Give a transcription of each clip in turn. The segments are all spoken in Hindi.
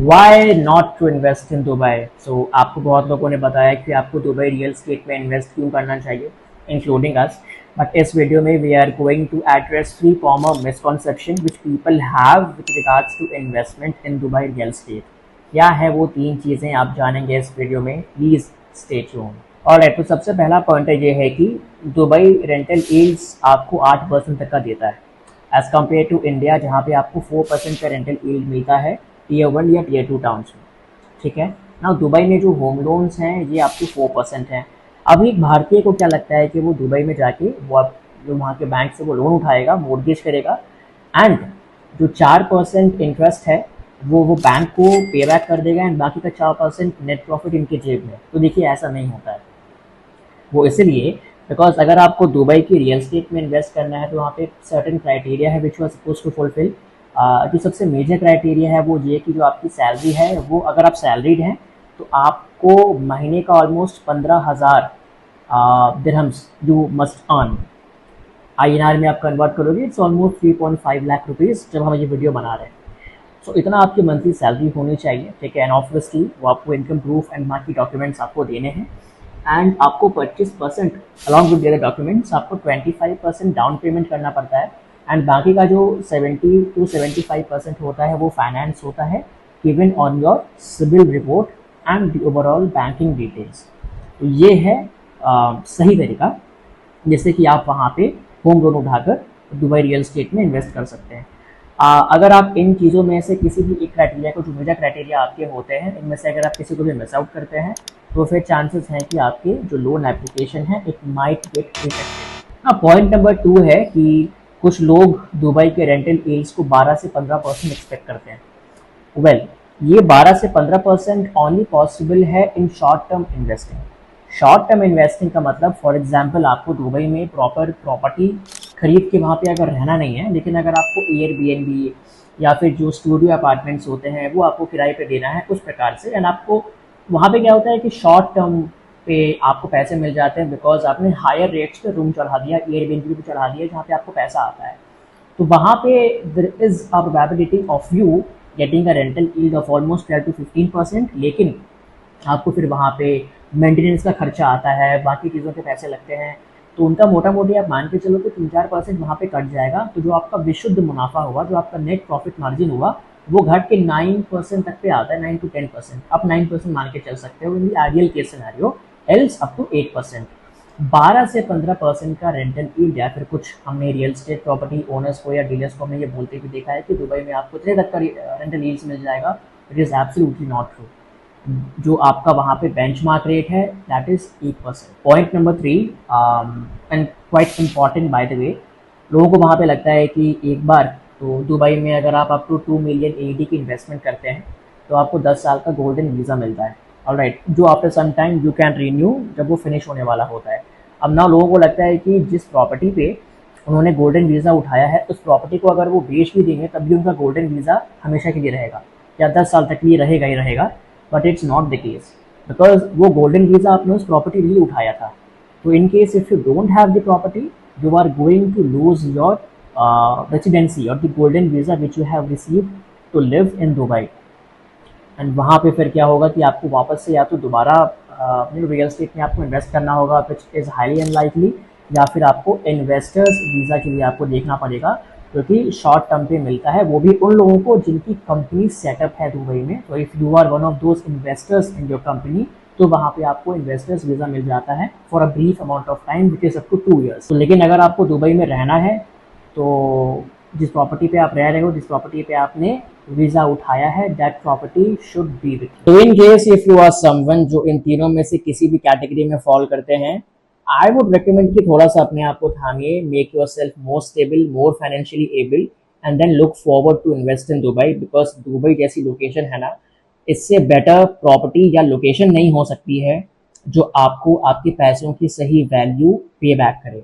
Y not to invest in Dubai. So आपको बहुत लोगों ने बताया कि आपको दुबई रियल स्टेट में इन्वेस्ट क्यों करना चाहिए, इंक्लूडिंग अस। बट इस वीडियो में we are going to address 3 common misconception which people have with regards to investment in Dubai real estate. क्या है वो 3 चीज़ें आप जानेंगे इस वीडियो में, प्लीज़ स्टे ट्यून्ड। ऑलराइट, तो सबसे पहला पॉइंट ये है कि दुबई रेंटल यील्ड्स आपको 8% तक का देता है एज कम्पेयर टू इंडिया, जहाँ पे आपको 4% का रेंटल यील्ड मिलता है टीयर 1 या टीयर 2 टाउन्स में। ठीक है ना, दुबई में जो होम लोन्स हैं ये आपके 4% हैं। अब एक भारतीय को क्या लगता है कि वो दुबई में जाके वो जो वहाँ के बैंक से वो लोन उठाएगा, मोर्गेज करेगा, एंड जो 4% इंटरेस्ट है वो बैंक को पे बैक कर देगा, एंड बाकी का 4% नेट प्रॉफिट इनके जेब में। तो देखिए ऐसा नहीं होता है। वो इसलिए बिकॉज अगर आपको दुबई की रियल स्टेट में इन्वेस्ट करना है तो वहाँ पे सर्टेन क्राइटेरिया है which was suppose to fulfil. जो सबसे मेजर क्राइटेरिया है वो ये कि जो आपकी सैलरी है वो, अगर आप सैलरीड हैं तो आपको महीने का almost 15,000 dirhams you must earn. INR में आप कन्वर्ट करोगे इट्स ऑलमोस्ट 3.5 लाख रुपीज़ जब हम ये वीडियो बना रहे हैं। सो इतना आपकी मंथली सैलरी होनी चाहिए। ठीक है, एंड ऑब्वियसली वो आपको इनकम प्रूफ एंड बाकी डॉक्यूमेंट्स आपको देने हैं, एंड आपको 25% अलॉन्ग विद अदर डॉक्यूमेंट्स आपको 25% डाउन पेमेंट करना पड़ता है, एंड बाकी का जो 70 to 75% होता है वो फाइनेंस होता है given on your CIBIL report and the overall banking details. तो ये है सही तरीका जिससे कि आप वहाँ पे होम लोन उठाकर दुबई रियल स्टेट में इन्वेस्ट कर सकते हैं। अगर आप इन चीज़ों में से किसी भी एक क्राइटेरिया को, जो मेजर क्राइटेरिया आपके होते हैं, इनमें से अगर आप किसी को भी मिस आउट करते हैं तो फिर चांसेस हैं कि आपके जो लोन एप्लीकेशन है it might get rejected. Point number 2 है कि कुछ लोग दुबई के रेंटल यील्ड्स को 12 से 15% एक्सपेक्ट करते हैं। वेल, ये 12 से 15% ओनली पॉसिबल है in short term investing. Short term investing का मतलब, फॉर एग्जांपल, आपको दुबई में प्रॉपर प्रॉपर्टी खरीद के वहाँ पे अगर रहना नहीं है, लेकिन अगर आपको एयरबीएनबी या फिर जो स्टूडियो अपार्टमेंट्स होते हैं वो आपको किराए पे देना है उस प्रकार से, एंड आपको वहाँ पे क्या होता है कि शॉर्ट टर्म पे आपको पैसे मिल जाते हैं बिकॉज आपने हायर रेट्स पे रूम चढ़ा दिया, एयरबीएनबी पे चढ़ा दिया जहाँ पे आपको पैसा आता है। तो वहाँ पे there is a probability of you getting a rental yield of almost 12 to 15%, लेकिन आपको फिर वहाँ पे मेंटेनेंस का खर्चा आता है, बाकी चीज़ों के पैसे लगते हैं, तो उनका मोटा मोटी आप मान के चलो कि 3-4% वहाँ पे कट जाएगा। तो जो आपका विशुद्ध मुनाफा हुआ, जो आपका नेट प्रॉफिट मार्जिन हुआ, वो घट के 9% तक पे आता है, 9 to 10%। आप 9% मान के चल सकते हो in the ideal case scenario, else up to 8%। 12 से 15% का रेंटल यील्ड, या फिर कुछ हमने रियल स्टेट प्रॉपर्टी ओनर्स को या डीलर्स को हमने ये बोलते हुए देखा है कि दुबई में आपको इतने तक का रेंटल यील्ड्स मिल जाएगा। It is absolutely not true. जो आपका वहाँ पे बेंचमार्क रेट है that is 8%। Point number 3 and quite important by the way, लोगों को वहाँ पे लगता है कि एक बार तो दुबई में अगर आप अप टू 2 मिलियन AED की इन्वेस्टमेंट करते हैं तो आपको 10 साल का गोल्डन वीज़ा मिलता है। ऑलराइट, जो after some time you can renew जब वो फिनिश होने वाला होता है। अब ना लोगों को लगता है कि जिस प्रॉपर्टी पे उन्होंने गोल्डन वीज़ा उठाया है उस प्रॉपर्टी को अगर वो बेच भी देंगे तब भी उनका गोल्डन वीज़ा हमेशा के लिए रहेगा, या 10 साल तक भी रहेगा ही रहेगा। But it's not the case, because वो गोल्डन वीज़ा आपने उस प्रॉपर्टी लिए उठाया था। तो in case if you don't have the property, you are going to lose your residency और the golden visa which you have received to live in Dubai. And वहाँ पे फिर क्या होगा कि आपको वापस से या तो दोबारा रियल स्टेट में आपको इन्वेस्ट करना होगा विच इज़ हाईली अनलाइकली, या फिर आपको इन्वेस्टर्स वीज़ा के लिए आपको देखना पड़ेगा, क्योंकि शॉर्ट टर्म पे मिलता है, वो भी उन लोगों को जिनकी कंपनी सेटअप है दुबई में। तो if you are one of those investors in your company, तो वहाँ पे आपको इन्वेस्टर्स वीज़ा मिल जाता है for a brief amount of time which is up to 2 years। तो लेकिन अगर आपको दुबई में रहना है तो जिस प्रॉपर्टी पे आप रह रहे हो, जिस प्रॉपर्टी पे आपने वीज़ा उठाया है, that property should be with you. तो in case if you are someone जो इन तीनों में से किसी भी कैटेगरी में फॉल करते हैं, आई वुड रिकमेंड कि थोड़ा सा अपने आप को थामिए, make yourself more stable, more financially able, and then look forward to invest in Dubai, because Dubai जैसी लोकेशन है ना, इससे बेटर प्रॉपर्टी या लोकेशन नहीं हो सकती है जो आपको आपके पैसों की सही वैल्यू पे बैक करे।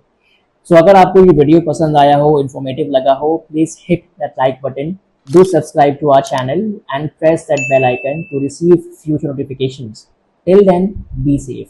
सो अगर आपको ये वीडियो पसंद आया हो, इन्फॉर्मेटिव लगा हो, please hit that like button, do subscribe to our channel and press that bell icon to receive future notifications. Till then, be safe.